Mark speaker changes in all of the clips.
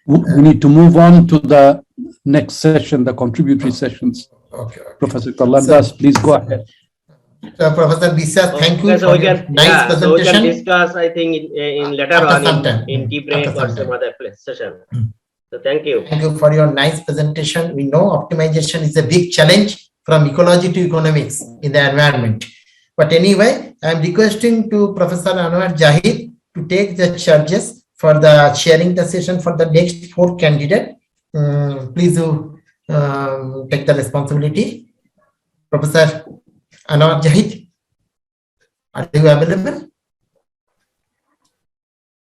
Speaker 1: We need to move on to the next session, the contributory sessions.
Speaker 2: Okay.
Speaker 1: Professor Kallandas, please go ahead.
Speaker 2: Professor Bisa, thank you for your nice presentation.
Speaker 3: So we can discuss, I think, in later on in tea break or some other session. So thank you.
Speaker 2: Thank you for your nice presentation. We know optimization is a big challenge from ecology to economics in the environment. But anyway, I am requesting to Professor Anwar Jahid to take the charges for the sharing the session for the next 4 candidate. Please do take the responsibility. Professor Anwar Jahid, are you available?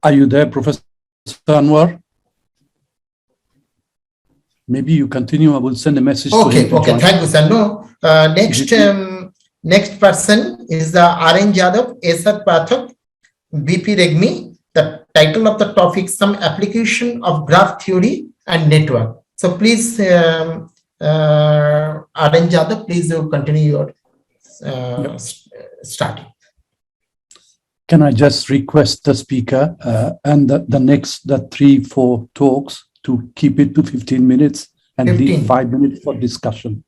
Speaker 1: Are you there, Professor Anwar? Maybe you continue. I will send a message to him.
Speaker 2: Okay, thank you, sir. No, next person is the RN Jadhav, Esar Pathak, BP Regmi. The title of the topic, Some Application of Graph Theory and Network. So please, RN Jadhav, please do continue your starting.
Speaker 1: Can I just request the speaker and the next 3-4 talks to keep it to 15 minutes and 15. Leave 5 minutes for discussion?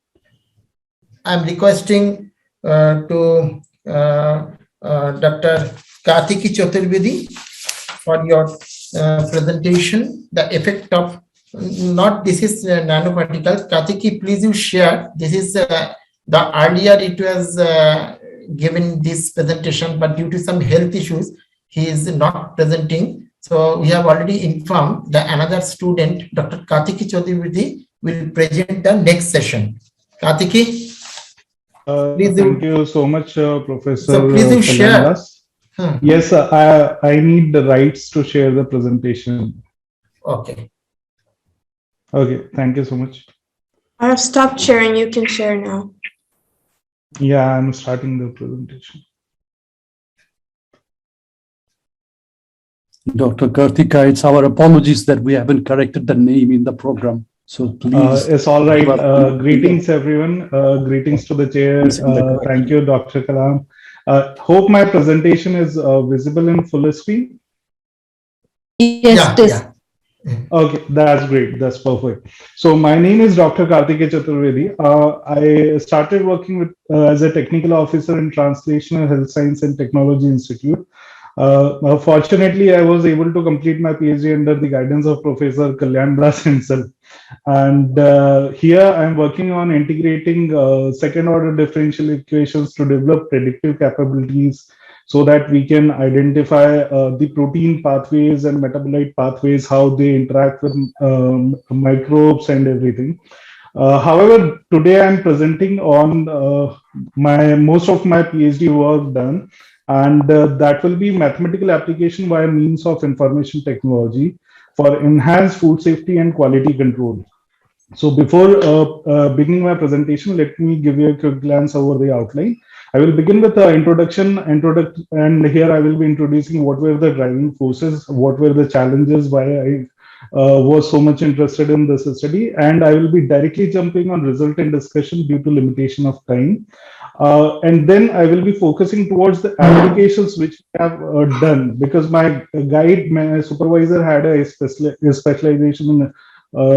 Speaker 2: I'm requesting to Dr. Kartiki Chaturvedi for your presentation, the effect of this is nanoparticle. Kartiki, please you share. This is the earlier it was given this presentation, but due to some health issues, he is not presenting. So we have already informed that another student, Dr. Kartiki Chaturvedi, will present the next session. Kartiki, please
Speaker 4: thank you so much, Professor.
Speaker 2: So please you share.
Speaker 4: Yes, I need the rights to share the presentation.
Speaker 2: Okay.
Speaker 4: Okay, thank you so much.
Speaker 5: I have stopped sharing. You can share now.
Speaker 4: Yeah, I'm starting the presentation.
Speaker 1: Dr. Kartika, it's our apologies that we haven't corrected the name in the program. So please.
Speaker 4: It's all right. Greetings, everyone. Greetings to the chair. Thank you, Dr. Kalam. Hope my presentation is visible in full screen.
Speaker 5: Yes,
Speaker 2: yeah.
Speaker 4: Okay, that's great. That's perfect. So my name is Dr. Kartike Chaturvedi. I started working with as a technical officer in Translational Health Science and Technology Institute. Fortunately, I was able to complete my PhD under the guidance of Professor Kalyan Das himself. And here I'm working on integrating second-order differential equations to develop predictive capabilities so that we can identify the protein pathways and metabolite pathways, how they interact with microbes and everything. However, today I'm presenting on most of my PhD work done, and that will be mathematical application via means of information technology for enhanced food safety and quality control. So before beginning my presentation, let me give you a quick glance over the outline. I will begin with the introduction, and here I will be introducing what were the driving forces, what were the challenges, why I was so much interested in this study, and I will be directly jumping on result and discussion due to limitation of time. And then I will be focusing towards the applications which we have done, because my supervisor had a specialization in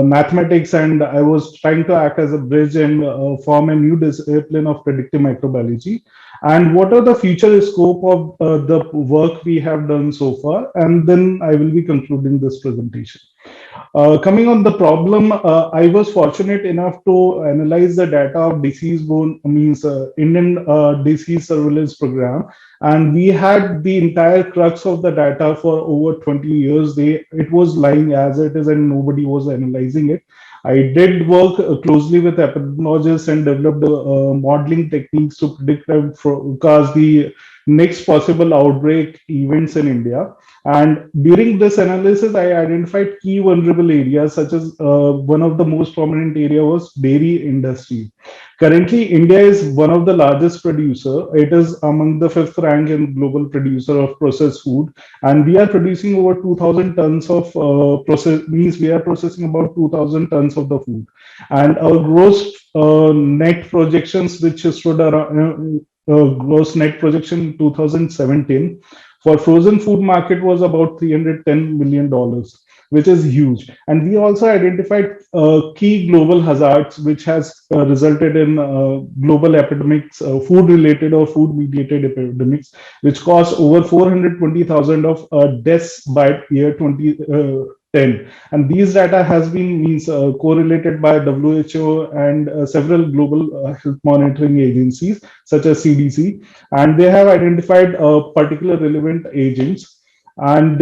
Speaker 4: mathematics, and I was trying to act as a bridge and form a new discipline of predictive microbiology. And what are the future scope of the work we have done so far? And then I will be concluding this presentation. Coming on the problem, I was fortunate enough to analyze the data of Indian disease surveillance program, and we had the entire crux of the data for over 20 years. It was lying as it is, and nobody was analyzing it. I did work closely with epidemiologists and developed modeling techniques to predict and forecast the next possible outbreak events in India. And during this analysis, I identified key vulnerable areas, such as one of the most prominent area was dairy industry. Currently, India is one of the largest producer. It is among the 5th rank in global producer of processed food, and we are producing over 2,000 tons of we are processing about 2,000 tons of the food. And our gross net projections, which stood around gross net projection in 2017 for frozen food market was about $310 million, which is huge. And we also identified key global hazards, which has resulted in global epidemics, food-related or food-mediated epidemics, which caused over 420,000 of deaths by year 2010. And these data has been correlated by WHO and several global health monitoring agencies such as CDC, and they have identified particular relevant agents. And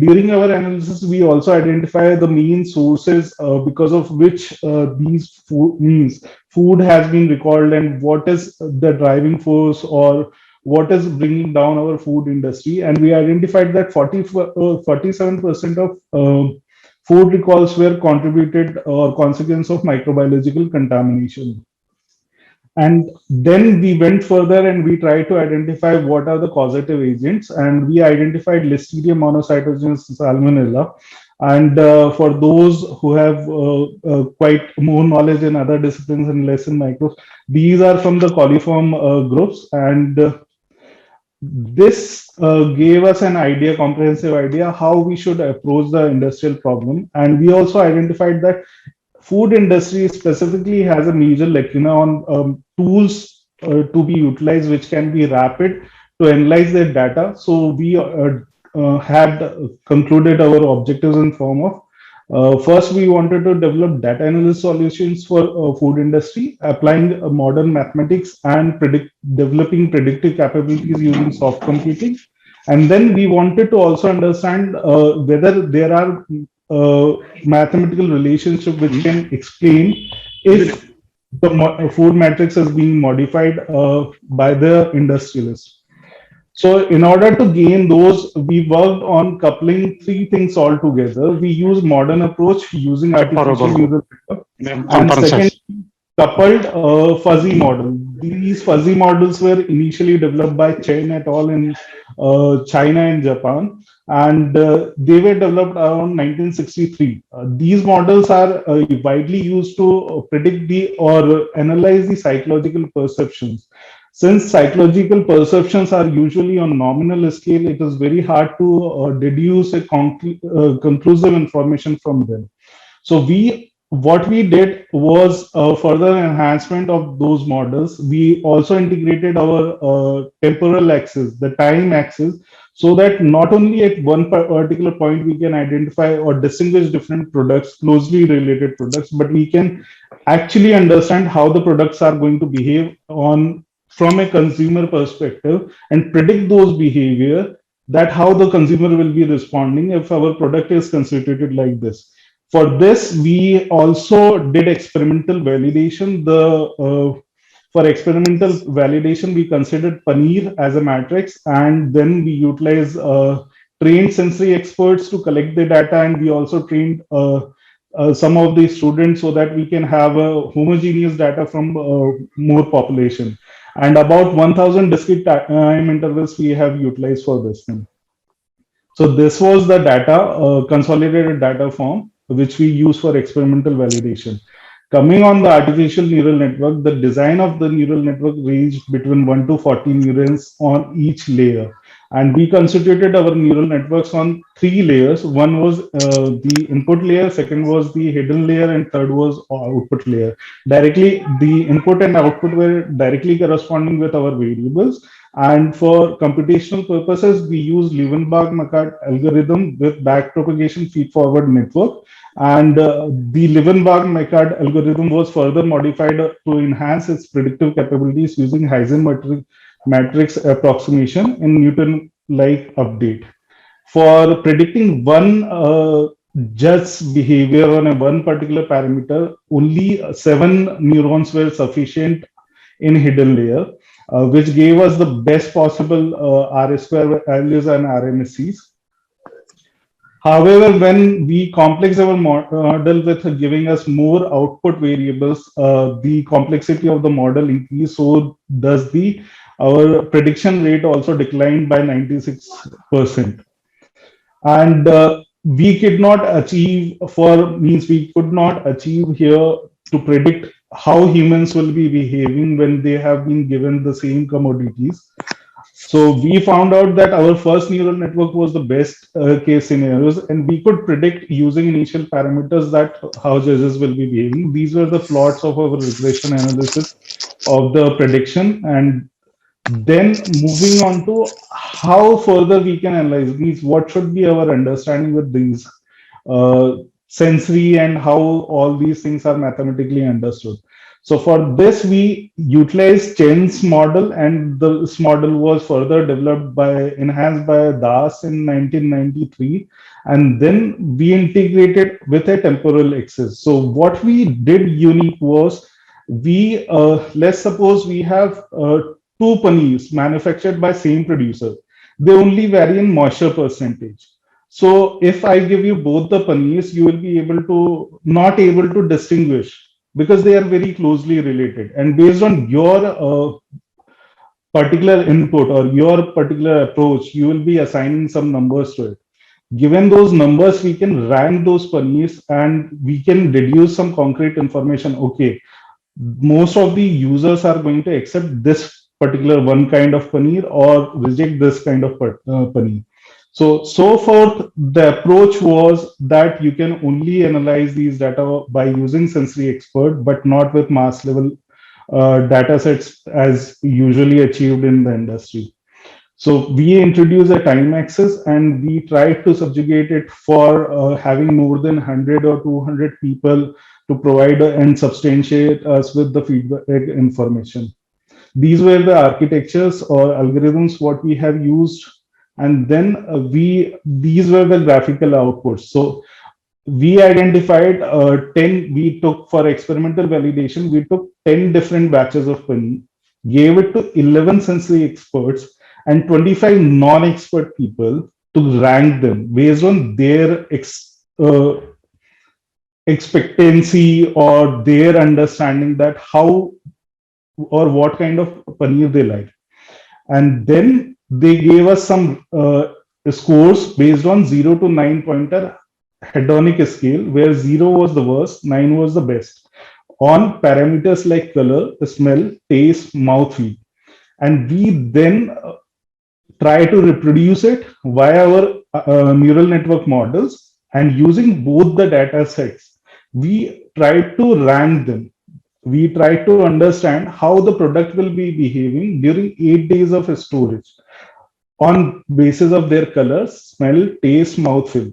Speaker 4: during our analysis, we also identify the main sources because of which these food has been recalled, and what is the driving force or what is bringing down our food industry. And we identified that 47% of food recalls were contributed or consequence of microbiological contamination. And then we went further and we tried to identify what are the causative agents, and we identified Listeria monocytogenes salmonella. And for those who have quite more knowledge in other disciplines and less in microbes, these are from the coliform groups. And this gave us an idea, comprehensive idea, how we should approach the industrial problem. And we also identified that food industry specifically has a major lacuna on tools to be utilized, which can be rapid to analyze their data. So we had concluded our objectives in form of first, we wanted to develop data analysis solutions for food industry, applying modern mathematics and developing predictive capabilities using soft computing. And then we wanted to also understand whether there are mathematical relationship which can explain if the food matrix is being modified by the industrialists. So in order to gain those, we worked on coupling three things all together. We use modern approach using artificial neural network, and second, coupled fuzzy model. These fuzzy models were initially developed by Chen et al. In China and Japan, and they were developed around 1963. These models are widely used to predict or analyze the psychological perceptions. Since psychological perceptions are usually on nominal scale, it is very hard to deduce a conclusive information from them. So what we did was a further enhancement of those models. We also integrated our temporal axis, the time axis, so that not only at one particular point we can identify or distinguish different products, closely related products, but we can actually understand how the products are going to behave from a consumer perspective and predict those behavior, that how the consumer will be responding if our product is constituted like this. For this, we also did experimental validation. For experimental validation, we considered paneer as a matrix, and then we utilized trained sensory experts to collect the data, and we also trained some of the students so that we can have a homogeneous data from more population. And about 1,000 discrete time intervals we have utilized for this thing. So this was the data, consolidated data form, which we use for experimental validation. Coming on the artificial neural network, the design of the neural network ranged between 1 to 40 neurons on each layer. And we constituted our neural networks on 3 layers. One was the input layer, second was the hidden layer, and third was output layer. Directly, the input and output were directly corresponding with our variables. And for computational purposes, we use Leeuwenberg-Marquardt algorithm with backpropagation feed-forward network. And the Leeuwenberg-Marquardt algorithm was further modified to enhance its predictive capabilities using Heisenberg matrix approximation in Newton-like update. For predicting one judge's behavior on one particular parameter, only 7 neurons were sufficient in hidden layer, which gave us the best possible R-square values and RMSEs. However, when we complex our model with giving us more output variables, the complexity of the model increased, so does our prediction rate also declined by 96%. And we could not achieve here to predict how humans will be behaving when they have been given the same commodities. So we found out that our first neural network was the best case scenarios, and we could predict using initial parameters that how judges will be behaving. These were the plots of our regression analysis of the prediction. And then moving on to how further we can analyze these, what should be our understanding with these sensory and how all these things are mathematically understood. So for this, we utilized Chen's model, and this model was further developed enhanced by Das in 1993. And then we integrated with a temporal axis. So what we did unique was, let's suppose we have two paneers manufactured by same producer. They only vary in moisture percentage. So if I give you both the paneers, you will be not able to distinguish, because they are very closely related. And based on your particular input or your particular approach, you will be assigning some numbers to it. Given those numbers, we can rank those paneers and we can deduce some concrete information. Okay, most of the users are going to accept this particular one kind of paneer or reject this kind of paneer. So forth, the approach was that you can only analyze these data by using sensory expert, but not with mass level data sets as usually achieved in the industry. So we introduce a time axis, and we try to subjugate it for having more than 100 or 200 people to provide and substantiate us with the feedback information. These were the architectures or algorithms what we have used. And then these were the graphical outputs. So we identified 10, we took for experimental validation, we took 10 different batches of paneer, gave it to 11 sensory experts and 25 non-expert people to rank them based on their expectancy or their understanding that how or what kind of paneer they like. And then they gave us some scores based on 0 to 9 pointer hedonic scale, where 0 was the worst, 9 was the best, on parameters like color, smell, taste, mouthfeel. And we then try to reproduce it via our neural network models, and using both the data sets, we try to rank them. We try to understand how the product will be behaving during 8 days of storage on basis of their color, smell, taste, mouthfeel.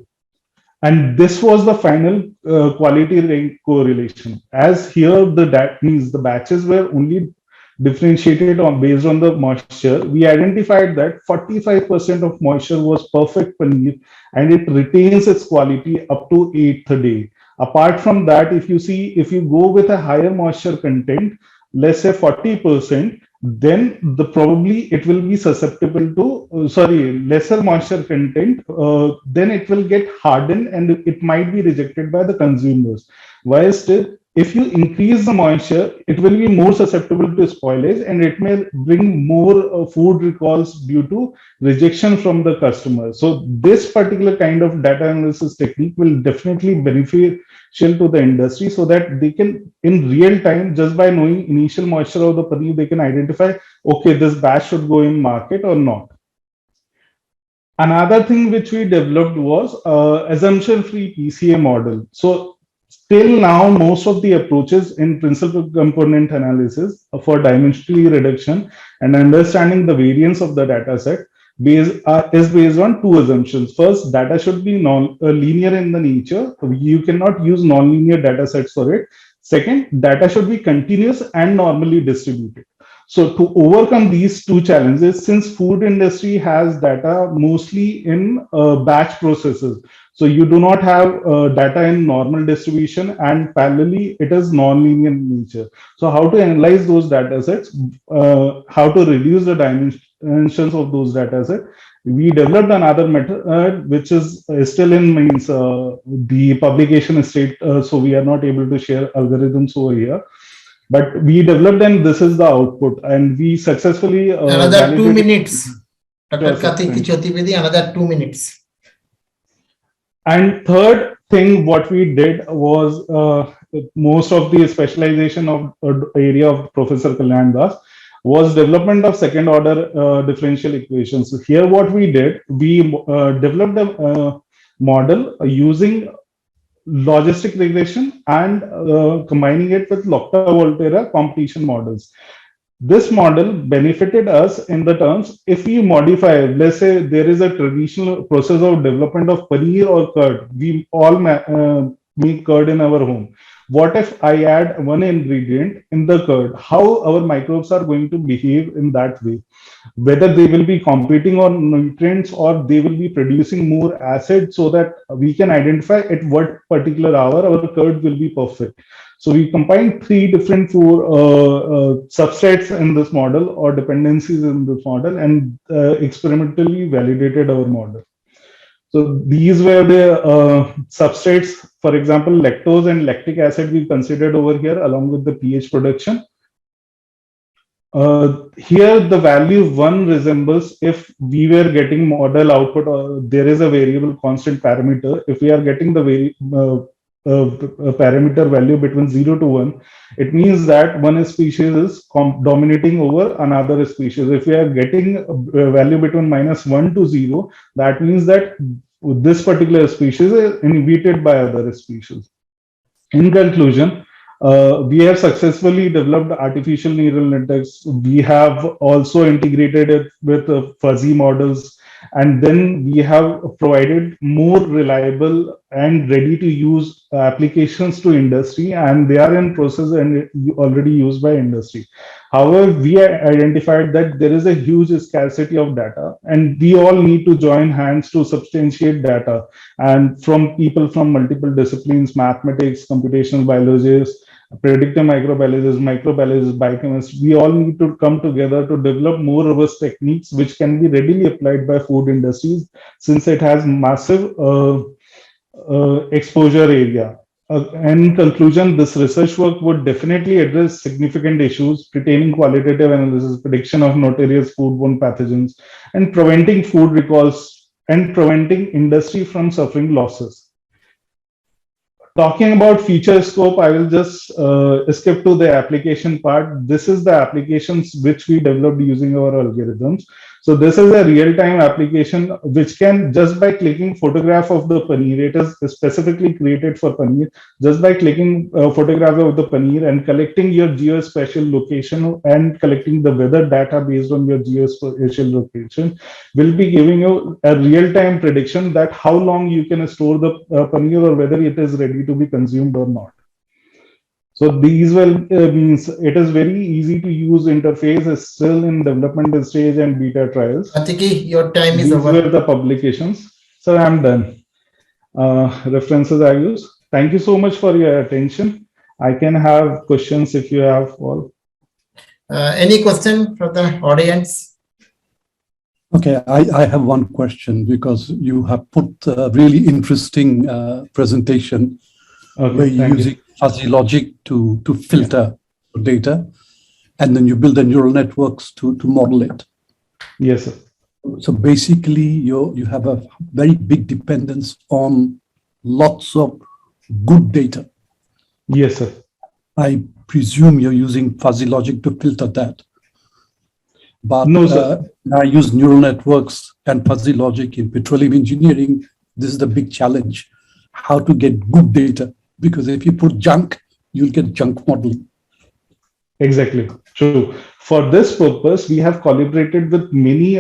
Speaker 4: And this was the final quality rank correlation. As here, that means the batches were only differentiated based on the moisture. We identified that 45% of moisture was perfect paneer, and it retains its quality up to 8th day. Apart from that, if you go with a higher moisture content, let's say 40%, then probably it will be susceptible to, lesser moisture content, then it will get hardened and it might be rejected by the consumers. Whilst if you increase the moisture, it will be more susceptible to spoilage, and it may bring more food recalls due to rejection from the customer. So this particular kind of data analysis technique will definitely benefit to the industry, so that they can in real time, just by knowing initial moisture of the paneer, they can identify, okay, this batch should go in market or not. Another thing which we developed was assumption-free PCA model. So till now, most of the approaches in principal component analysis for dimensional reduction and understanding the variance of the data set is based on two assumptions. First, data should be linear in the nature. You cannot use nonlinear data sets for it. Second, data should be continuous and normally distributed. So to overcome these two challenges, since food industry has data mostly in batch processes, so you do not have data in normal distribution, and parallelly it is non-linear in nature. So how to analyze those data sets, how to reduce the dimensions of those data sets. We developed another method which is still in the publication state, so we are not able to share algorithms over here. But we developed, and this is the output, and we successfully
Speaker 2: another 2 minutes. Dr. Karthik Chaturvedi, another 2 minutes.
Speaker 4: And third thing, what we did was most of the specialization of area of Professor Kalyan Das. was development of second order differential equations. So here what we did, we developed a model using logistic regression and combining it with Lotka-Volterra competition models. This model benefited us in the terms, if we modify, let's say there is a traditional process of development of paneer or curd, we all make curd in our home. What if I add one ingredient in the curd? How our microbes are going to behave in that way? Whether they will be competing on nutrients or they will be producing more acid, so that we can identify at what particular hour our curd will be perfect. So we combined three different substrates in this model or dependencies in this model and experimentally validated our model. So these were the substrates, for example, lactose and lactic acid we considered over here along with the pH production. Here the value 1 resembles if we were getting model output, or there is a variable constant parameter. If we are getting the parameter value between 0 to 1, it means that one species is dominating over another species. If we are getting a value between -1 to 0, that means that this particular species is inhibited by other species. In conclusion, we have successfully developed artificial neural networks. We have also integrated it with fuzzy models, and then we have provided more reliable and ready to use applications to industry, and they are in process and already used by industry. However, we identified that there is a huge scarcity of data, and we all need to join hands to substantiate data, and from people from multiple disciplines, mathematics, computational biologists, predictive microbiologists, biochemists, we all need to come together to develop more robust techniques which can be readily applied by food industries, since it has massive exposure area. In conclusion, this research work would definitely address significant issues pertaining qualitative analysis, prediction of notorious foodborne pathogens, and preventing food recalls and preventing industry from suffering losses. Talking about feature scope, I will just skip to the application part. This is the applications which we developed using our algorithms. So this is a real-time application which can, just by clicking photograph of the paneer, it is specifically created for paneer, just by clicking photograph of the paneer and collecting your geospatial location and collecting the weather data based on your geospatial location, will be giving you a real-time prediction that how long you can store the paneer or whether it is ready to be consumed or not. So these will means it is very easy to use interface, is still in development stage and beta trials.
Speaker 2: Atiki, your time is over.
Speaker 4: These were the publications. So I'm done. References I use. Thank you so much for your attention. I can have questions if you have all.
Speaker 2: Any question from the audience?
Speaker 1: Okay, I have one question, because you have put a really interesting presentation.
Speaker 4: Okay,
Speaker 1: where you're using fuzzy logic to filter data, and then you build the neural networks to model it.
Speaker 4: Yes, sir.
Speaker 1: So basically, you have a very big dependence on lots of good data.
Speaker 4: Yes, sir.
Speaker 1: I presume you're using fuzzy logic to filter that. But
Speaker 4: no, sir.
Speaker 1: I use neural networks and fuzzy logic in petroleum engineering. This is the big challenge: how to get good data. Because if you put junk, you'll get junk modeling.
Speaker 4: Exactly, true. For this purpose, we have collaborated with many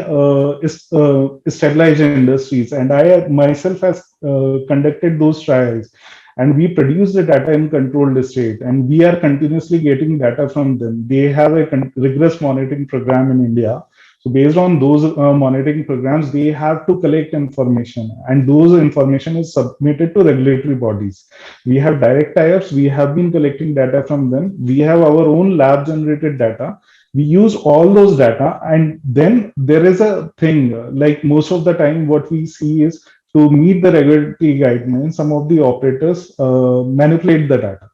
Speaker 4: stabilized industries, and I myself has conducted those trials, and we produce the data in controlled state, and we are continuously getting data from them. They have a rigorous monitoring program in India. So based on those monitoring programs, they have to collect information, and those information is submitted to regulatory bodies. We have direct tie-ups. We have been collecting data from them. We have our own lab generated data. We use all those data, and then there is a thing, like most of the time what we see is, to meet the regulatory guidelines, some of the operators manipulate the data.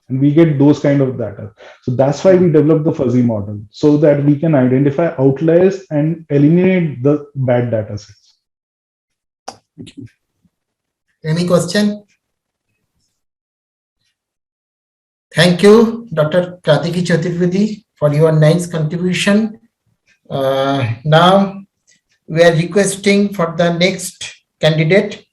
Speaker 4: And we get those kind of data. So that's why we developed the fuzzy model, so that we can identify outliers and eliminate the bad data sets.
Speaker 1: Thank you.
Speaker 2: Any question? Thank you, Dr. Kartiki Chaturvedi, for your nice contribution. Now we are requesting for the next candidate,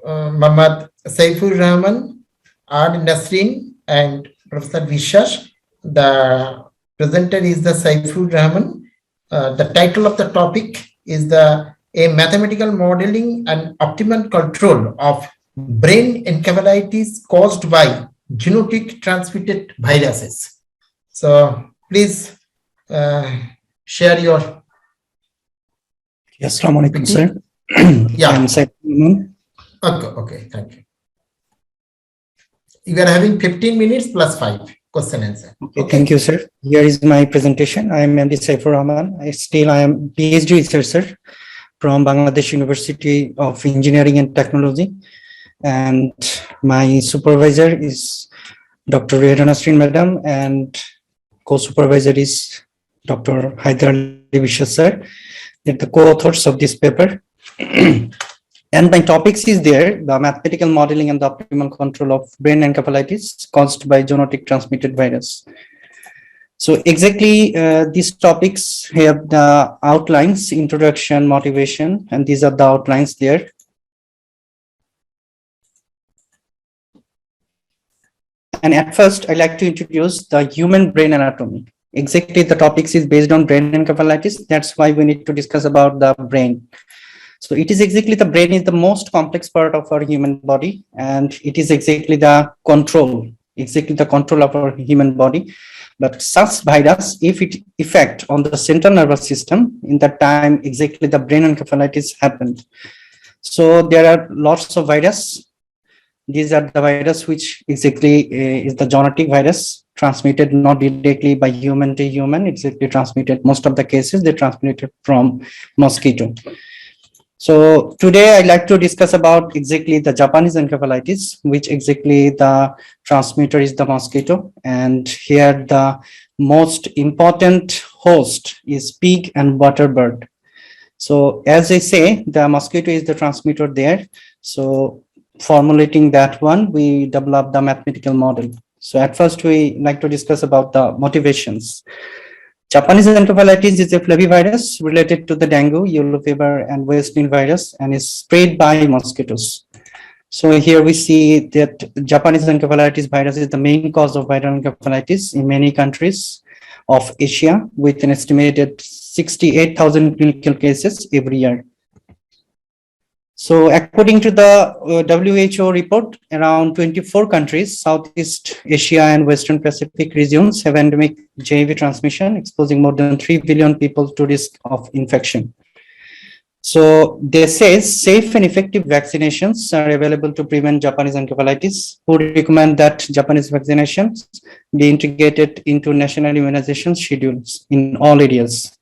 Speaker 2: Muhammad Saifur Rahman, R. Nasreen, and Professor Vishas. The presenter is the Saifur Rahman. The title of the topic is a mathematical modeling and optimal control of brain encephalitis caused by genetic transmitted viruses. So please share your.
Speaker 6: Yes, Assalamu alaikum, sir.
Speaker 2: Yeah.
Speaker 6: I'm Saifur Rahman.
Speaker 2: Okay, thank you. You are having 15 minutes plus 5 question answer.
Speaker 6: Okay, thank you, sir. Here is my presentation. I am MD Saifur Rahman. I am PhD researcher from Bangladesh University of Engineering and Technology. And my supervisor is Dr. R. Nasreen Madam, and co-supervisor is Dr. Haidar Ali Vishwas, sir. They're the co-authors of this paper. And my topics is there, the mathematical modeling and the optimal control of brain encephalitis caused by zoonotic transmitted virus. So exactly these topics have the outlines, introduction, motivation, and these are the outlines there. And at first, I'd like to introduce the human brain anatomy. Exactly the topics is based on brain encephalitis. That's why we need to discuss about the brain. So it is exactly the brain is the most complex part of our human body, and it is exactly the control of our human body. But such virus, if it affect on the central nervous system, in that time exactly the brain encephalitis happened. So there are lots of virus. These are the virus which exactly is the zoonotic virus, transmitted not directly by human to human, exactly transmitted. Most of the cases they transmitted from mosquito. So today I'd like to discuss about exactly the Japanese encephalitis, which exactly the transmitter is the mosquito. And here the most important host is pig and water bird. So as I say, the mosquito is the transmitter there. So formulating that one, we develop the mathematical model. So at first we like to discuss about the motivations. Japanese encephalitis is a flavivirus related to the dengue, yellow fever, and West Nile virus, and is spread by mosquitoes. So here we see that Japanese encephalitis virus is the main cause of viral encephalitis in many countries of Asia, with an estimated 68,000 clinical cases every year. So according to the WHO report, around 24 countries, Southeast Asia and Western Pacific regions have endemic JV transmission, exposing more than 3 billion people to risk of infection. So they say safe and effective vaccinations are available to prevent Japanese encephalitis, who recommend that Japanese vaccinations be integrated into national immunization schedules in all areas.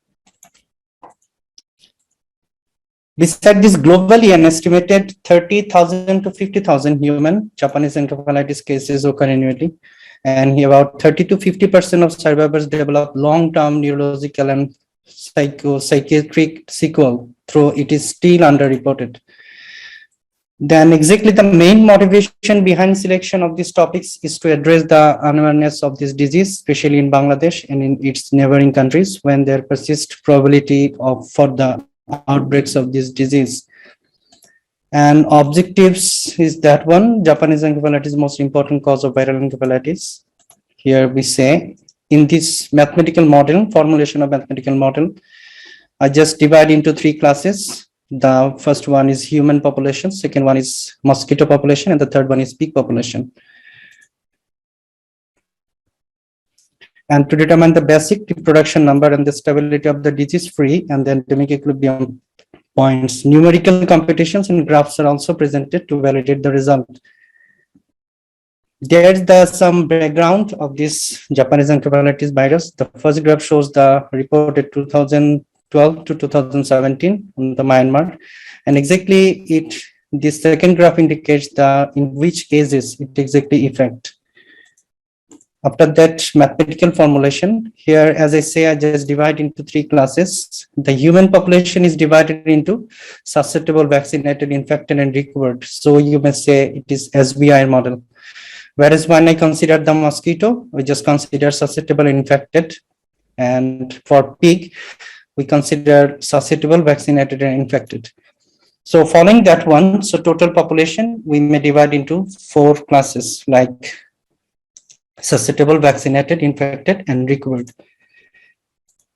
Speaker 6: Besides this, globally, an estimated 30,000 to 50,000 human Japanese encephalitis cases occur annually, and about 30 to 50% of survivors develop long-term neurological and psychiatric sequel, though it is still underreported. Then exactly the main motivation behind selection of these topics is to address the unawareness of this disease, especially in Bangladesh and in its neighboring countries, when there persists probability for the outbreaks of this disease. And objectives is that one, Japanese encephalitis is most important cause of viral encephalitis. Here we say in this mathematical model, formulation of mathematical model, I just divide into 3 classes. The first one is human population, second one is mosquito population, and the third one is pig population. And to determine the basic reproduction number and the stability of the disease-free and the endemic equilibrium points, numerical computations and graphs are also presented to validate the result. There's some background of this Japanese encephalitis virus. The first graph shows the reported 2012 to 2017 in the Myanmar, and exactly this second graph indicates in which cases it exactly affects. After that, mathematical formulation. Here, as I say, I just divide into 3 classes. The human population is divided into susceptible, vaccinated, infected, and recovered. So you may say it is SBI model. Whereas when I consider the mosquito, we just consider susceptible and infected. And for pig, we consider susceptible, vaccinated, and infected. So following that one, so total population, we may divide into 4 classes like susceptible, vaccinated, infected, and recovered.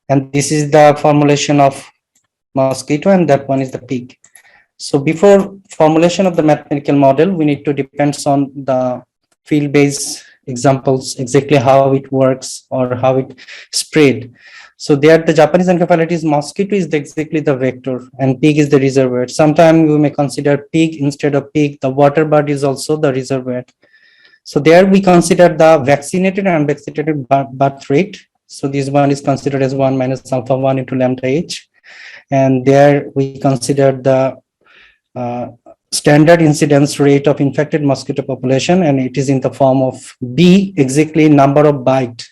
Speaker 6: And this is the formulation of mosquito, and that one is the pig. So before formulation of the mathematical model, we need to depend on the field-based examples, exactly how it works or how it spread. So there, the Japanese encephalitis mosquito is exactly the vector, and pig is the reservoir. Sometimes we may consider pig instead of pig. The water bird is also the reservoir. So there we consider the vaccinated and unvaccinated birth rate. So this one is considered as 1 minus alpha 1 into lambda h. And there we consider the standard incidence rate of infected mosquito population, and it is in the form of B, exactly number of bite.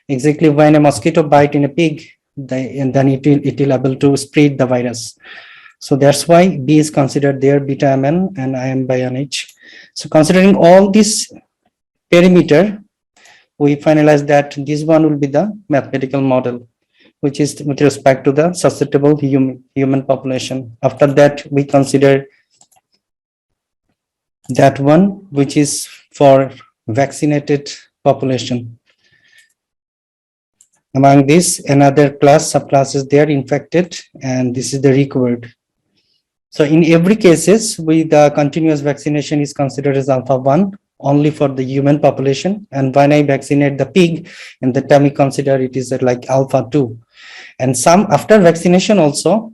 Speaker 6: Exactly when a mosquito bite in a pig, and then it will able to spread the virus. So that's why B is considered there, beta mn and IM by NH. So considering all this perimeter, we finalize that this one will be the mathematical model, which is with respect to the susceptible human population. After that, we consider that one, which is for vaccinated population. Among this, another subclass is there, infected, and this is the recovered. So in every cases, the continuous vaccination is considered as alpha 1 only for the human population. And when I vaccinate the pig, and the time we consider it is like alpha 2. And some after vaccination also,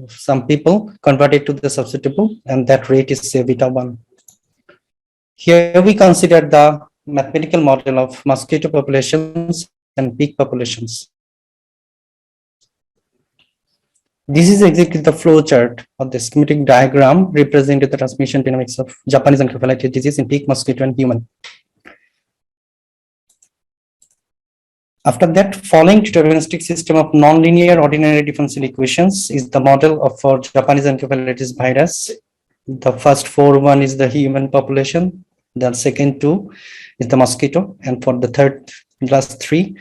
Speaker 6: some people converted to the susceptible, and that rate is say beta 1. Here we consider the mathematical model of mosquito populations and pig populations. This is exactly the flow chart of the schematic diagram representing the transmission dynamics of Japanese encephalitis disease in pig, mosquito, and human. After that, following deterministic system of nonlinear ordinary differential equations is the model for Japanese encephalitis virus. The first 4 one is the human population, the second 2 is the mosquito, and for the last 3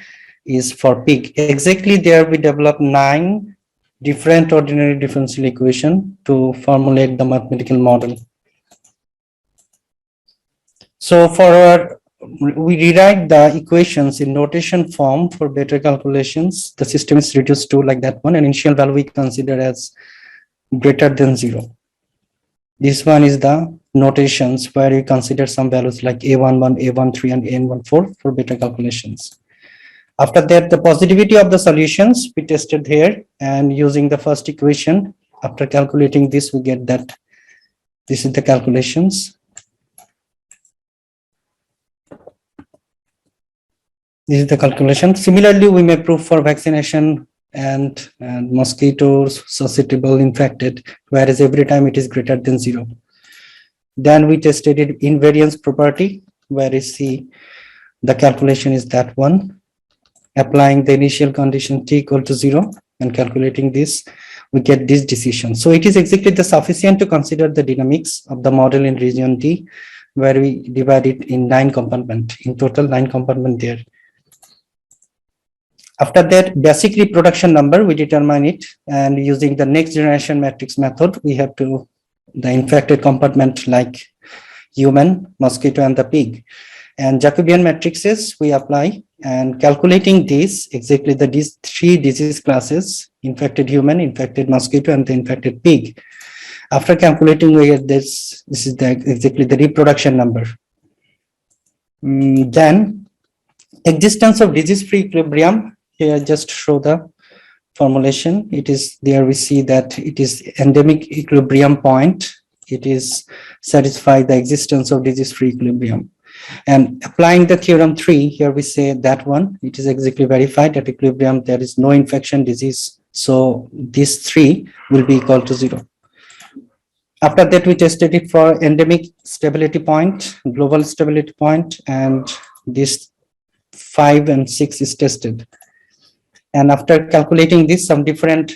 Speaker 6: is for pig. Exactly there we develop 9 different ordinary differential equation to formulate the mathematical model. So we rewrite the equations in notation form for better calculations. The system is reduced to like that one, and initial value we consider as greater than 0. This one is the notations where we consider some values like A11, A13, and A14 for better calculations. After that, the positivity of the solutions we tested here, and using the first equation, after calculating this, we get that this is the calculations. This is the calculation. Similarly, we may prove for vaccination and mosquitoes, susceptible, infected, whereas every time it is greater than 0. Then we tested it invariance property, where you see the calculation is that one. Applying the initial condition t equal to 0 and calculating this, we get this decision. So it is exactly the sufficient to consider the dynamics of the model in region D, where we divide it in 9 compartments, in total 9 compartments there. After that, basic reproduction number, we determine it, and using the next generation matrix method, we have to the infected compartment like human, mosquito, and the pig. And Jacobian matrices we apply, and calculating this, exactly these 3 disease classes, infected human, infected mosquito, and the infected pig. After calculating, we get this is exactly the reproduction number. Then existence of disease-free equilibrium. Here just show the formulation. It is there we see that it is endemic equilibrium point. It is satisfy the existence of disease-free equilibrium. And applying the theorem 3, here we say that one, it is exactly verified at equilibrium, there is no infection disease. So these 3 will be equal to 0. After that, we tested it for endemic stability point, global stability point, and this 5 and 6 is tested. And after calculating this, some different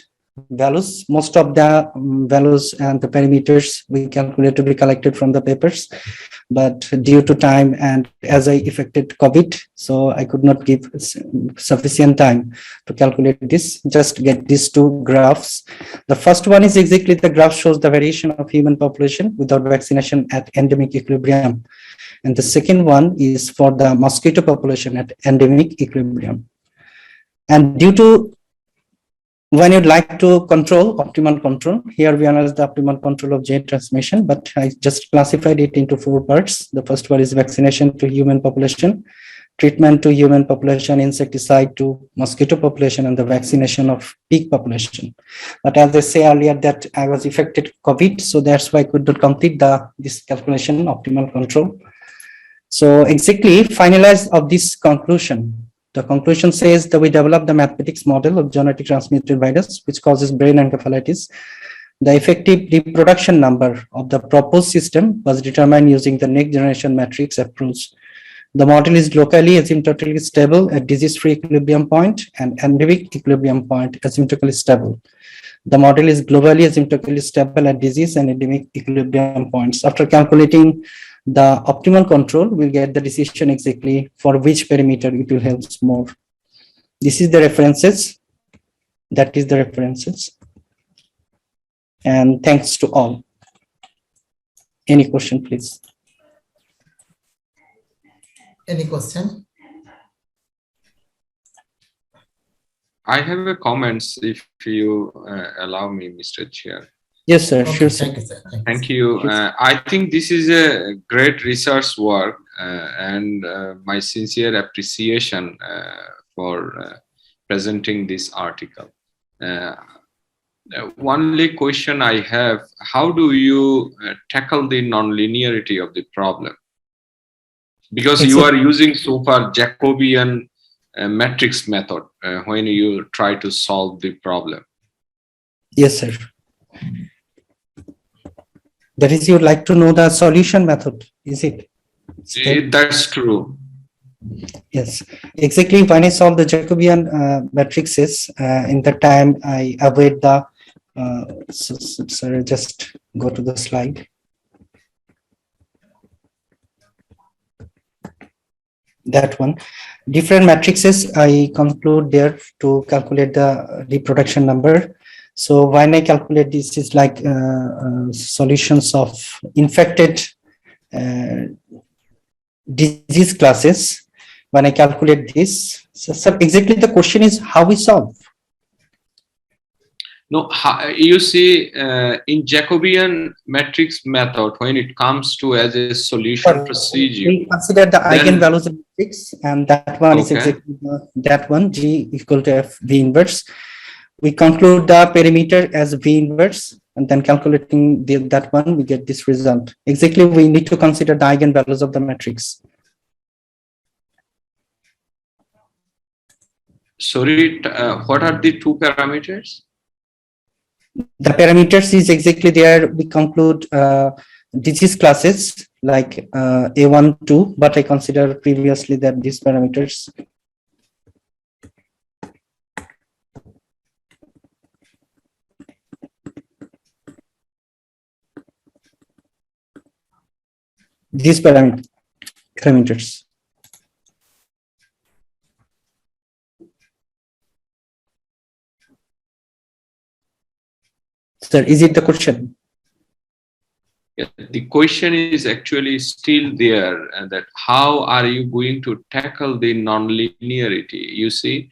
Speaker 6: values. Most of the values and the parameters we calculate to be collected from the papers, but due to time and as I affected COVID, so I could not give sufficient time to calculate this. Just get these two graphs. The first one is exactly the graph shows the variation of human population without vaccination at endemic equilibrium. And the second one is for the mosquito population at endemic equilibrium. And due to when you'd like to control optimal control, here we analyze the optimal control of gene transmission, but I just classified it into 4 parts. The first one is vaccination to human population, treatment to human population, insecticide to mosquito population, and the vaccination of pig population. But as I say earlier that I was affected COVID, so that's why I could not complete this calculation optimal control. So exactly finalized of this conclusion. The conclusion says that we developed the mathematics model of genetic transmitted virus, which causes brain encephalitis. The effective reproduction number of the proposed system was determined using the next generation matrix approach. The model is locally asymptotically stable at disease-free equilibrium point and endemic equilibrium point asymptotically stable. The model is globally asymptotically stable at disease and endemic equilibrium points. After calculating the optimal control, we'll get the decision exactly for which parameter it will help more. This is the references. That is the references. And thanks to all. Any question, please?
Speaker 2: Any question?
Speaker 7: I have a comments if you allow me, Mr. Chair.
Speaker 6: Yes, sir.
Speaker 2: Okay,
Speaker 6: Sure, sir.
Speaker 2: thank you, sir.
Speaker 7: Thank you. I think this is a great research work and my sincere appreciation for presenting this article. Only question I have, how do you tackle the non-linearity of the problem? Because you are using so far Jacobian matrix method when you try to solve the problem.
Speaker 6: Yes, sir. That is, you'd like to know the solution method, is it?
Speaker 7: That's true.
Speaker 6: Yes, exactly. When I solve the Jacobian matrices, in the time I avoid the, sorry, just go to the slide. That one. Different matrices I conclude there to calculate the reproduction number. So when I calculate this is like solutions of infected disease classes. When I calculate this, so exactly the question is how we solve.
Speaker 7: No, you see, in Jacobian matrix method, when it comes to as a solution procedure,
Speaker 6: we consider the eigenvalues of matrix, and that one is exactly that one, G equal to F V inverse. We conclude the perimeter as V inverse, and then calculating that one, we get this result. Exactly, we need to consider the eigenvalues of the matrix.
Speaker 7: Sorry, what are the two parameters?
Speaker 6: The parameters is exactly there. We conclude disease classes like A1, 2, but I consider previously that these parameters. These parameters. Sir, is it the question?
Speaker 7: Yeah, the question is actually still there, and that how are you going to tackle the nonlinearity? You see,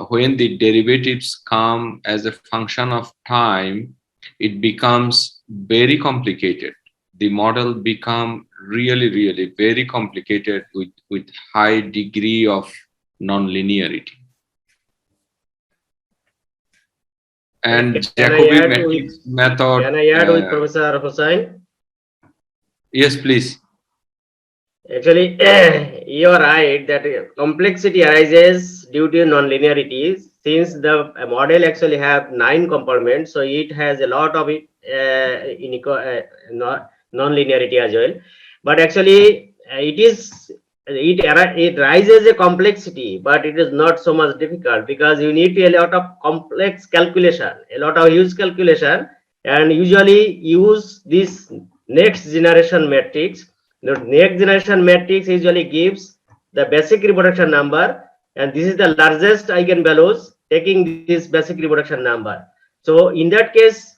Speaker 7: when the derivatives come as a function of time, it becomes very complicated. The model become really very complicated with high degree of nonlinearity. And Jacobi matrix method.
Speaker 3: Can I add with Professor Hussain?
Speaker 7: Yes, please.
Speaker 3: Actually, you are right that complexity arises due to nonlinearity. Since the model actually have 9 components, so it has a lot of nonlinearity as well. But actually, it is it rises a complexity, but it is not so much difficult because you need a lot of complex calculation, a lot of huge calculation, and usually use this next generation matrix. The next generation matrix usually gives the basic reproduction number, and this is the largest eigenvalues taking this basic reproduction number. So in that case,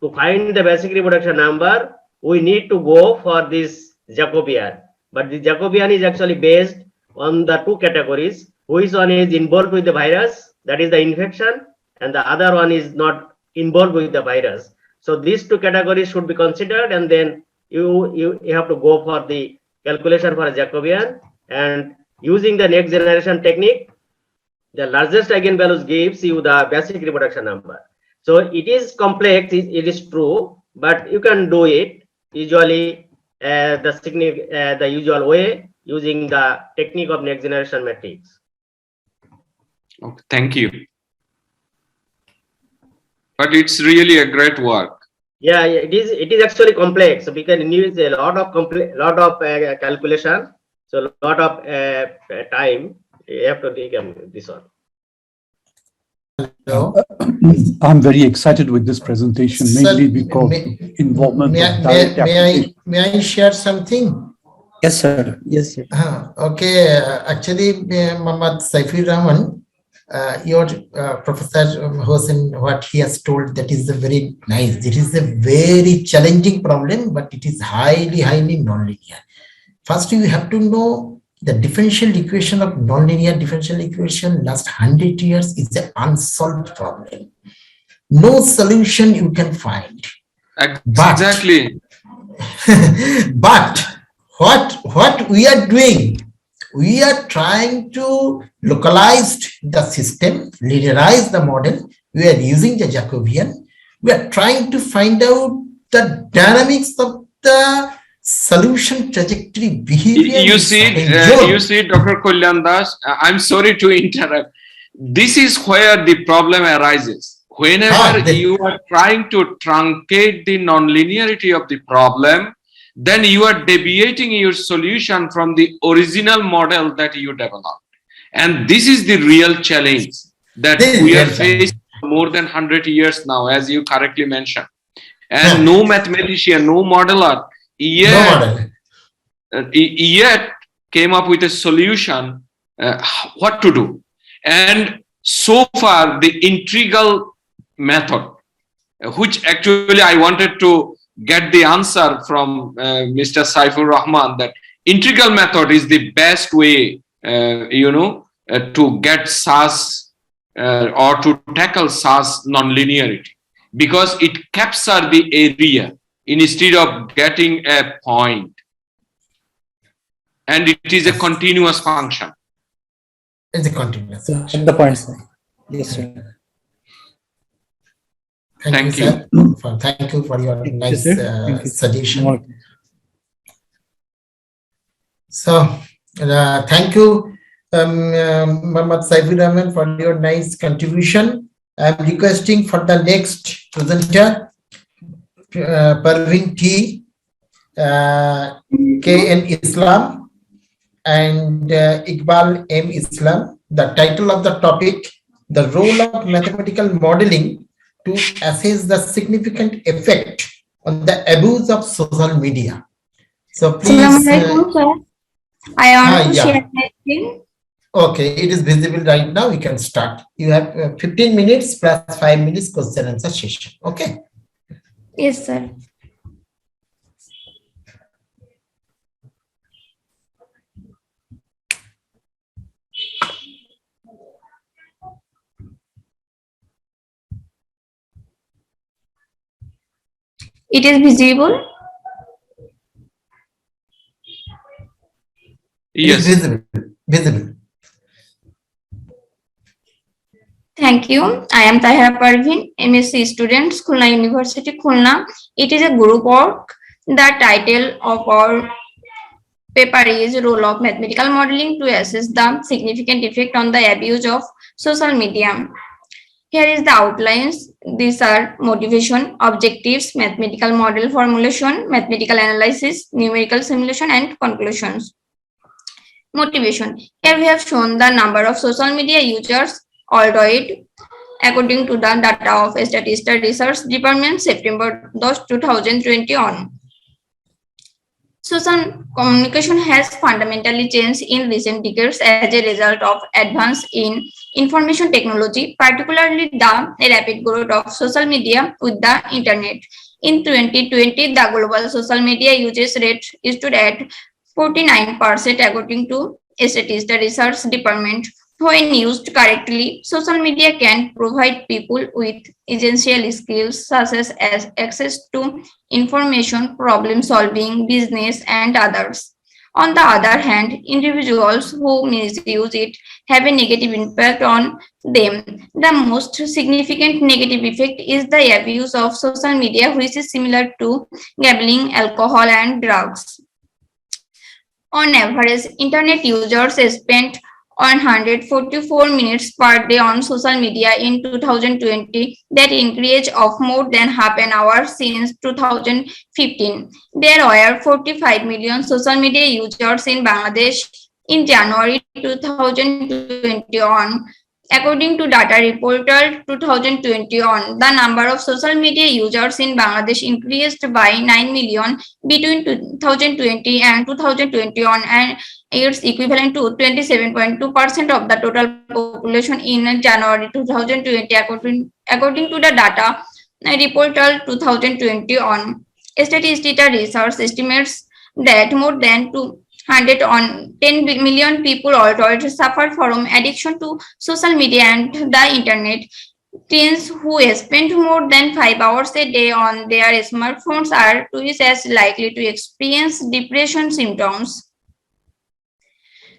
Speaker 3: to find the basic reproduction number, we need to go for this Jacobian. But the Jacobian is actually based on the two categories. Which one is involved with the virus, that is the infection, and the other one is not involved with the virus. So these two categories should be considered, and then you have to go for the calculation for a Jacobian, and using the next generation technique, the largest eigenvalues gives you the basic reproduction number. So it is complex, it is true, but you can do it usually the usual way, using the technique of next generation matrix.
Speaker 7: Okay, thank you. But it's really a great work.
Speaker 3: Yeah, it is actually complex, so because it needs a lot of calculation, so a lot of time you have to take this one.
Speaker 2: Hello.
Speaker 1: I'm very excited with this presentation, mainly because involvement of direct application.
Speaker 2: May I share something?
Speaker 6: Yes, sir. Yes, sir.
Speaker 2: Okay, actually, Muhammad Saifur Rahman, your Professor Hossein, what he has told, that is a very nice. It is a very challenging problem, but it is highly nonlinear. First, you have to know the differential equation of nonlinear differential equation last 100 years is an unsolved problem. No solution you can find.
Speaker 7: Exactly.
Speaker 2: But what we are doing, we are trying to localize the system, linearize the model. We are using the Jacobian. We are trying to find out the dynamics of the solution trajectory behavior.
Speaker 7: You see, Dr. Kalyan Das, I'm sorry to interrupt. This is where the problem arises. Whenever you are trying to truncate the nonlinearity of the problem, then you are deviating your solution from the original model that you developed. And this is the real challenge that we are facing for more than 100 years now, as you correctly mentioned. And no mathematician, no modeler yet came up with a solution what to do. And so far the integral method, which actually I wanted to get the answer from Mr. Saifur Rahman, that integral method is the best way to get SAS or to tackle SAS nonlinearity, because it captures the area instead of getting a point, and it is a continuous function.
Speaker 2: It's a continuous function.
Speaker 6: The point, sir. Yes, sir.
Speaker 2: Thank you, sir. Thank you for your nice suggestion. So, thank you, Muhammad Saifur Rahman, for your nice contribution. I'm requesting for the next presenter, Parveen T, K.N. Islam, and Iqbal M. Islam. The title of the topic, the role of mathematical modeling to assess the significant effect on the abuse of social media. So please.
Speaker 5: I want to share my screen.
Speaker 2: Okay, it is visible right now. We can start. You have 15 minutes plus 5 minutes question answer session. Okay.
Speaker 5: Yes, sir. It is visible.
Speaker 7: Yes.
Speaker 2: It is visible.
Speaker 5: Thank you. I am Tahira Parveen, MSc student, Khulna University, Khulna. It is a group work. The title of our paper is Role of Mathematical Modeling to Assess the Significant Effect on the Abuse of Social Media. Here is the outlines. These are motivation, objectives, mathematical model formulation, mathematical analysis, numerical simulation, and conclusions. Motivation. Here we have shown the number of social media users worldwide according to the data of Statista Research Department September 2020 on. Social communication has fundamentally changed in recent decades as a result of advance in information technology, particularly the rapid growth of social media with the internet. In 2020, the global social media usage rate stood at 49% according to Statista Research Department. When used correctly, social media can provide people with essential skills such as access to information, problem solving, business, and others. On the other hand, individuals who misuse it have a negative impact on them. The most significant negative effect is the abuse of social media, which is similar to gambling, alcohol, and drugs. On average, internet users spent 144 minutes per day on social media in 2020, that increase of more than half an hour since 2015. There were 45 million social media users in Bangladesh in January 2021. According to data reported 2021, the number of social media users in Bangladesh increased by 9 million between 2020 and 2021, and it's equivalent to 27.2% of the total population in January 2020, according to the data reported 2021. Statista Research estimates that more than 10 million people worldwide suffer from addiction to social media and the internet. Teens who spend more than 5 hours a day on their smartphones are twice as likely to experience depression symptoms.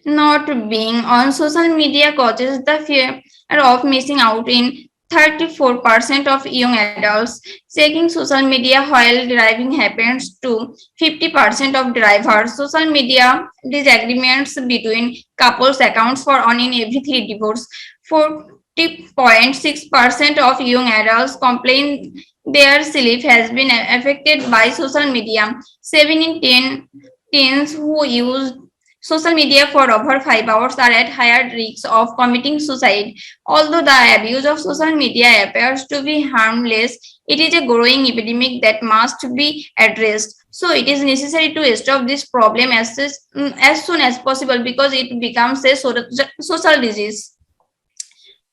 Speaker 5: Not being on social media causes the fear of missing out in 34% of young adults. Checking social media while driving happens to 50% of drivers. Social media disagreements between couples accounts for 1 in every 3 divorces. 40.6% of young adults complain their sleep has been affected by social media. 7 in 10 teens who use social media for over 5 hours are at higher risk of committing suicide. Although the abuse of social media appears to be harmless, it is a growing epidemic that must be addressed. So it is necessary to stop this problem as soon as possible because it becomes a social disease.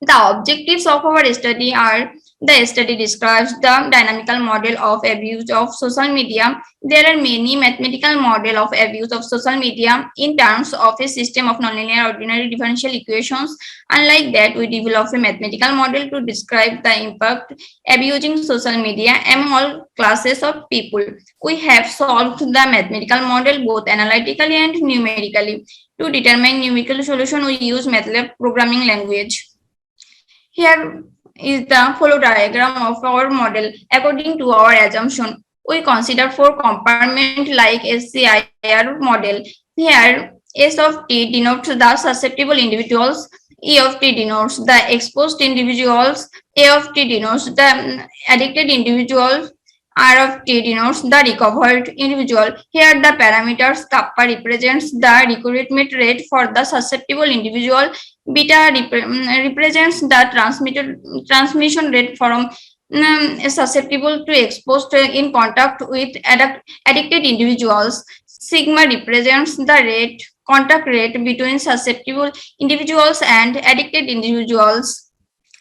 Speaker 5: The objectives of our study are: the study describes the dynamical model of abuse of social media. There are many mathematical models of abuse of social media in terms of a system of nonlinear ordinary differential equations. Unlike that, we develop a mathematical model to describe the impact abusing social media among all classes of people. We have solved the mathematical model both analytically and numerically. To determine numerical solution, we use MATLAB programming language. Here is the flow diagram of our model. According to our assumption, we consider 4 compartments like SCIR model. Here, S of T denotes the susceptible individuals, E of T denotes the exposed individuals, A of T denotes the addicted individuals, R of T denotes the recovered individual. Here the parameters kappa represents the recruitment rate for the susceptible individual, beta represents the transmission rate from susceptible to exposed in contact with addicted individuals. Sigma represents the contact rate between susceptible individuals and addicted individuals.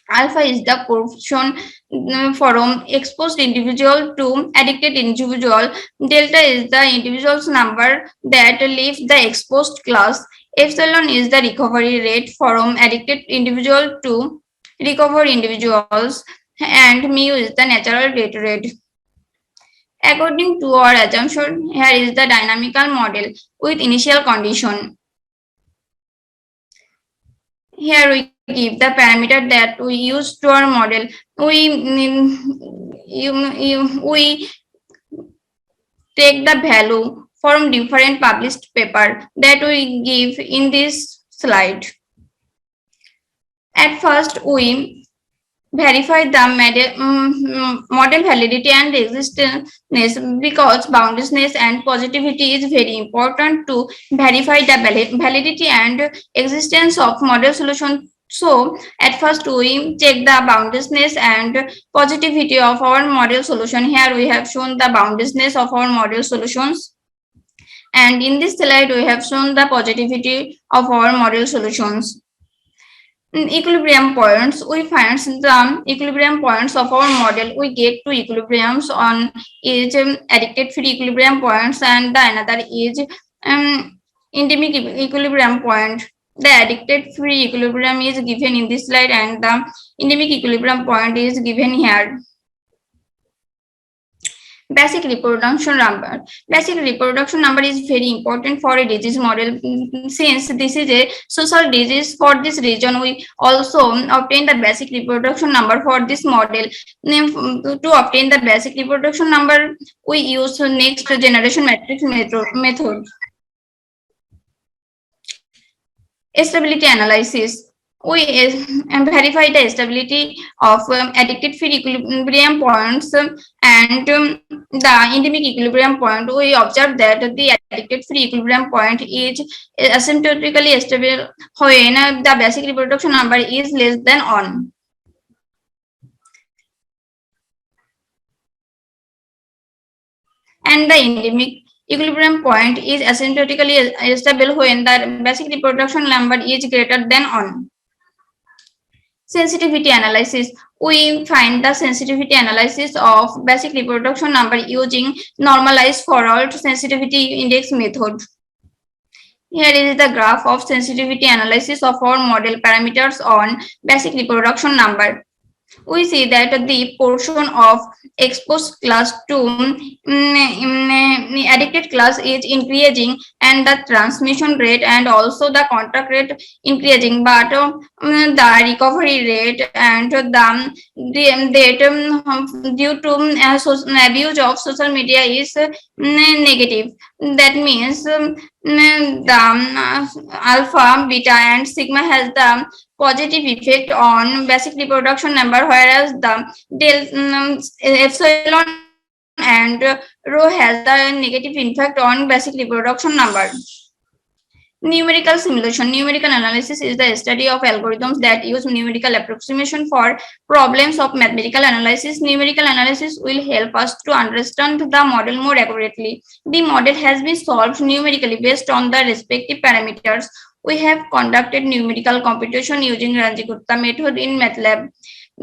Speaker 5: Alpha is the portion from exposed individual to addicted individual. Delta is the individual's number that leave the exposed class. Epsilon is the recovery rate from addicted individual to recovered individuals, and mu is the natural death rate. According to our assumption, here is the dynamical model with initial condition. Here we give the parameter that we use to our model. We take the value from different published paper that we give in this slide. At first, we verify the model validity and existence, because boundlessness and positivity is very important to verify the validity and existence of model solution. So at first we check the boundlessness and positivity of our model solution. Here we have shown the boundlessness of our model solutions, and in this slide we have shown the positivity of our model solutions. Equilibrium points, we find the equilibrium points of our model. We get two equilibriums on each addicted free equilibrium points, and the another is endemic equilibrium point. The addicted free equilibrium is given in this slide and the endemic equilibrium point is given here. Basic reproduction number. Basic reproduction number is very important for a disease model. Since this is a social disease, for this reason we also obtain the basic reproduction number for this model. To obtain the basic reproduction number, we use next generation matrix method. Stability analysis. We verify the stability of addicted free equilibrium points and the endemic equilibrium point. We observe that the addicted free equilibrium point is asymptotically stable when the basic reproduction number is less than 1. And the endemic equilibrium point is asymptotically stable when the basic reproduction number is greater than 1. Sensitivity analysis. We find the sensitivity analysis of basic reproduction number using normalized forward sensitivity index method. Here is the graph of sensitivity analysis of our model parameters on basic reproduction number. We see that the portion of exposed class to addicted class is increasing and the transmission rate and also the contact rate increasing, but the recovery rate and the due to abuse of social media is negative. That means the alpha, beta and sigma has the positive effect on basic reproduction number, whereas the epsilon and rho has the negative impact on basic reproduction number. Numerical simulation. Numerical analysis is the study of algorithms that use numerical approximation for problems of mathematical analysis. Numerical analysis will help us to understand the model more accurately. The model has been solved numerically based on the respective parameters. We have conducted numerical computation using Ranjigupta method in MATLAB.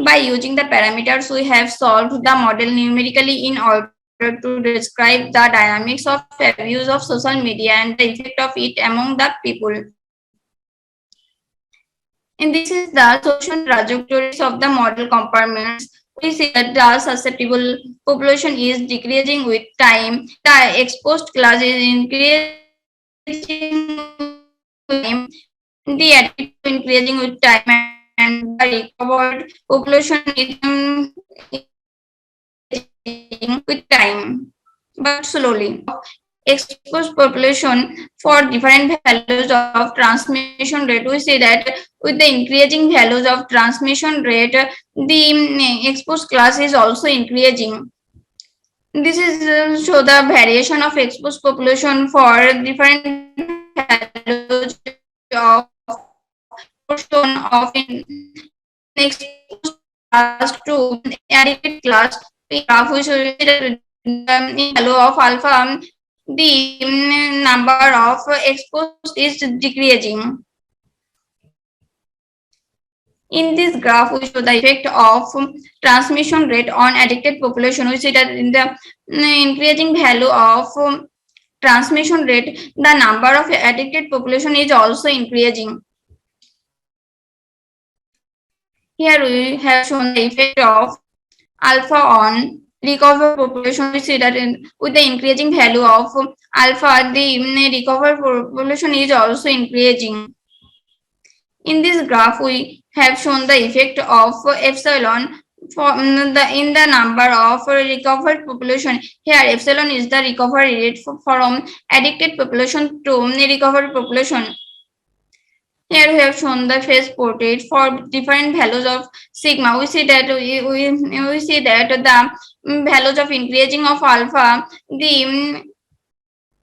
Speaker 5: By using the parameters, we have solved the model numerically in order to describe the dynamics of abuse of social media and the effect of it among the people. And this is the social trajectories of the model compartments. We see that the susceptible population is decreasing with time, the exposed class is increasing with time, the addicted increasing with time, and the recovered population is with time, but slowly. Exposed population for different values of transmission rate, we see that with the increasing values of transmission rate, the exposed class is also increasing. This is show the variation of exposed population for different values of portion of exposed class to addicted class. Graph we show the value of alpha, the number of exposed is decreasing. In this graph, we show the effect of transmission rate on addicted population. We see that in the increasing value of transmission rate, the number of addicted population is also increasing. Here we have shown the effect of alpha on recovered population. We see that with the increasing value of alpha, the recovered population is also increasing. In this graph, we have shown the effect of epsilon for in the number of recovered population. Here, epsilon is the recovery rate from addicted population to recovered population. Here we have shown the phase portrait for different values of sigma. We see that we see that the values of increasing of alpha, the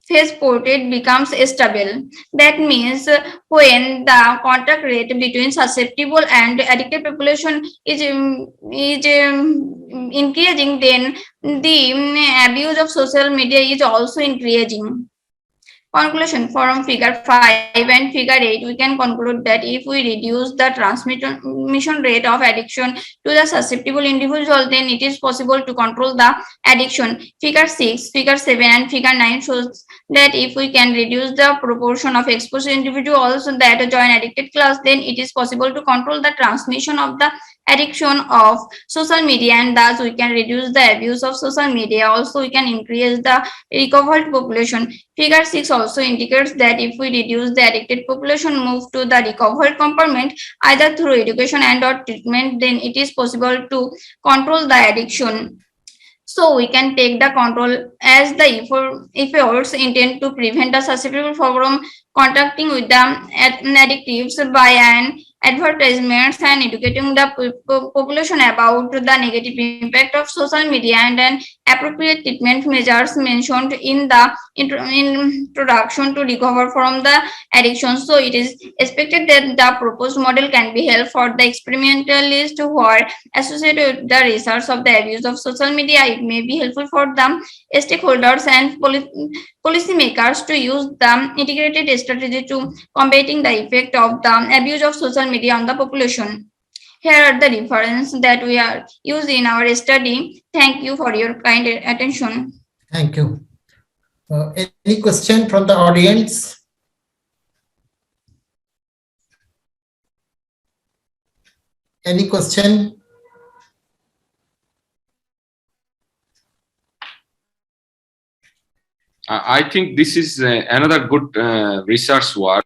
Speaker 5: phase portrait becomes stable. That means when the contact rate between susceptible and addicted population is increasing, then the abuse of social media is also increasing. Conclusion: from figure 5 and figure 8, we can conclude that if we reduce the transmission rate of addiction to the susceptible individual, then it is possible to control the addiction. Figure 6, figure 7, and figure 9 shows that if we can reduce the proportion of exposed individuals that join addicted class, then it is possible to control the transmission of the addiction of social media, and thus we can reduce the abuse of social media. Also, we can increase the recovered population. Figure 6 also indicates that if we reduce the addicted population, move to the recovered compartment either through education and or treatment, then it is possible to control the addiction. So we can take the control as the efforts intend to prevent the susceptible from contacting with the addictives by an advertisements and educating the population about the negative impact of social media and an appropriate treatment measures mentioned in the introduction to recover from the addiction. So it is expected that the proposed model can be helpful for the experimentalists who are associated with the research of the abuse of social media. It may be helpful for the stakeholders and policymakers to use the integrated strategy to combating the effect of the abuse of social media on the population. Here are the references that we are used in our study. Thank you for your kind attention.
Speaker 2: Thank you. Any question from the audience? Any question?
Speaker 7: I think this is another good research work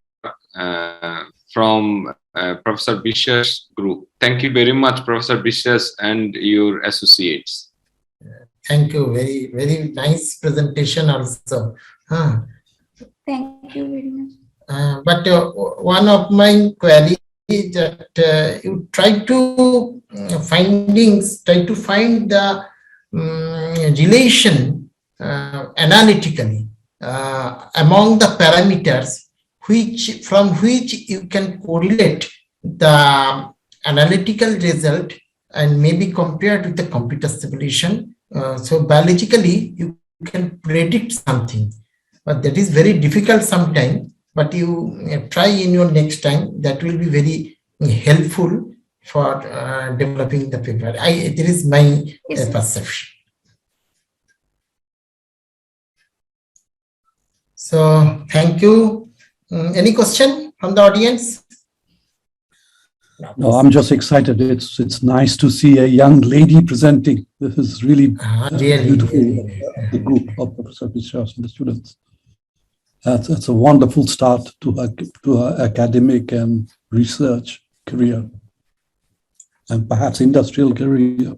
Speaker 7: from Professor Bishwa's group. Thank you very much, Professor Bishwas and your associates.
Speaker 2: Thank you. Very, very nice presentation also.
Speaker 5: Thank you very much.
Speaker 2: But one of my queries is that you try to find the relation analytically among the parameters from which you can correlate the analytical result and maybe compared with the computer simulation. So biologically you can predict something, but that is very difficult sometimes. But you try in your next time, that will be very helpful for developing the paper. There is my perception. So thank you. Any question from the audience?
Speaker 1: No, I'm just excited. It's nice to see a young lady presenting. This is really beautiful. The group of Professor Bishwas and the students. It's a wonderful start to her academic and research career, and perhaps industrial career.